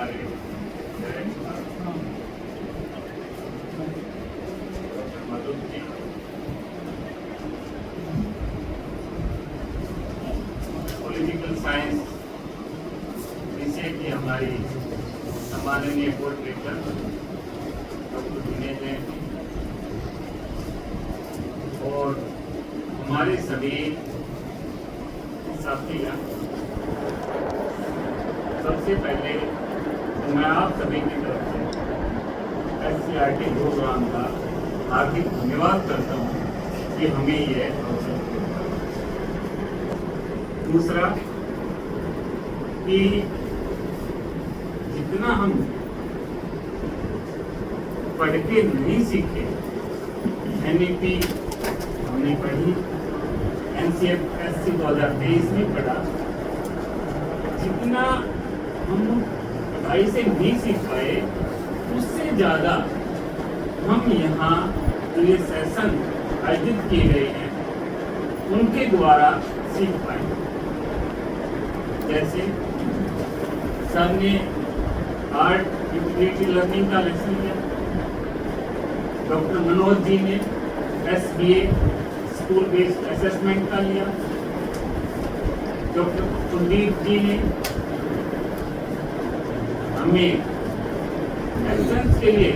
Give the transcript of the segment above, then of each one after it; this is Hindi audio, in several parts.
हमारे मधुर जी, पॉलिटिकल साइंस विषय की हमारी सम्माननीय कोऑर्डिनेटर डॉक्टर दिनेश जैन और हमारे सभी साथीगण, सबसे पहले मैं आप सभी की तरफ से SCERT प्रोग्राम का हार्दिक धन्यवाद करता हूँ कि हमें ये अवसर दिया। दूसरा कि जितना हम पढ़ के नहीं सीखे, NEP हमने पढ़ी, NCFSC 2023 में पढ़ा, जितना हम पढ़ाई से नहीं सीख पाए उससे ज़्यादा हम यहाँ जो ये सेशन आयोजित किए गए हैं उनके द्वारा सीख पाए। जैसे सर ने आर्ट इंटीग्रेटेड लर्निंग का लेक्चर किया, डॉक्टर मनोज जी ने SBA स्कूल बेस्ड असेसमेंट का लिया, डॉक्टर कुलदीप जी ने हमें एग्जाम्स के लिए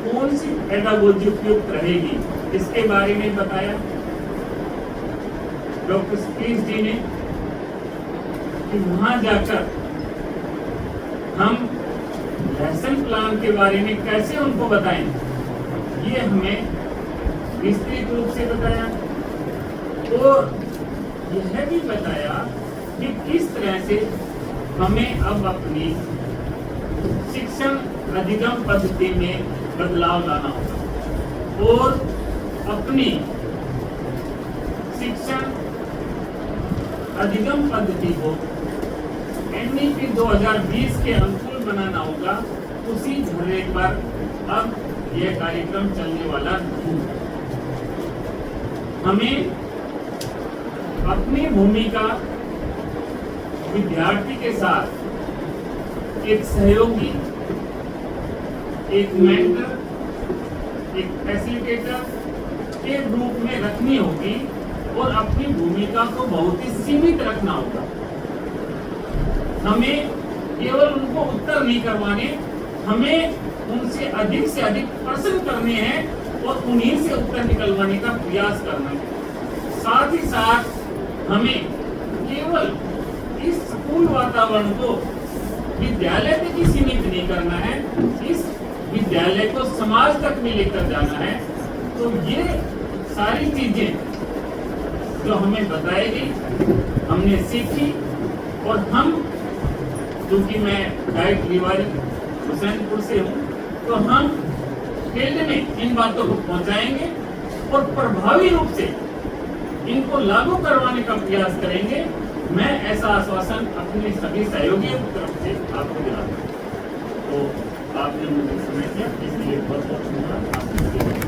कौन सी पेडागोजी उपयुक्त रहेगी इसके बारे में बताया, डॉक्टर सतीश जी ने कि वहां जाकर हम लेसन प्लान के बारे में कैसे उनको बताएं, ये हमें विस्तृत रूप से बताया। और यह भी बताया कि किस तरह से हमें अब अपनी शिक्षण अधिगम पद्धति में बदलाव लाना होगा और अपनी शिक्षण अधिगम पद्धति को NEP 2020 के अनुकूल बनाना होगा। उसी धरने पर अब यह कार्यक्रम चलने वाला नहीं। हमें अपनी भूमिका विद्यार्थी के साथ एक सहयोगी, एक मेंटर, एक फैसिलिटेटर के रूप में रखनी होगी और अपनी भूमिका को बहुत ही सीमित रखना होगा। हमें केवल उनको उत्तर नहीं करवाने, हमें उनसे अधिक प्रश्न करने हैं और उन्हीं से उत्तर निकलवाने का प्रयास करना है। साथ ही साथ हमें केवल इस स्कूल वातावरण को विद्यालय तक ही सीमित नहीं करना है, इस विद्यालय को समाज तक भी लेकर जाना है। तो ये सारी चीजें जो हमें बताई गई, हमने सीखी और हम, क्योंकि मैं डायरेक्ट रिवारी हुसैनपुर से हूँ, तो हम फील्ड में इन बातों को पहुंचाएंगे और प्रभावी रूप से इनको लागू करवाने का प्रयास करेंगे। मैं ऐसा आश्वासन अपने सभी सहयोगियों की तरफ से आपको दिलाता हूँ। तो आपने मुझे समय दिया, इसलिए बहुत बहुत धन्यवाद।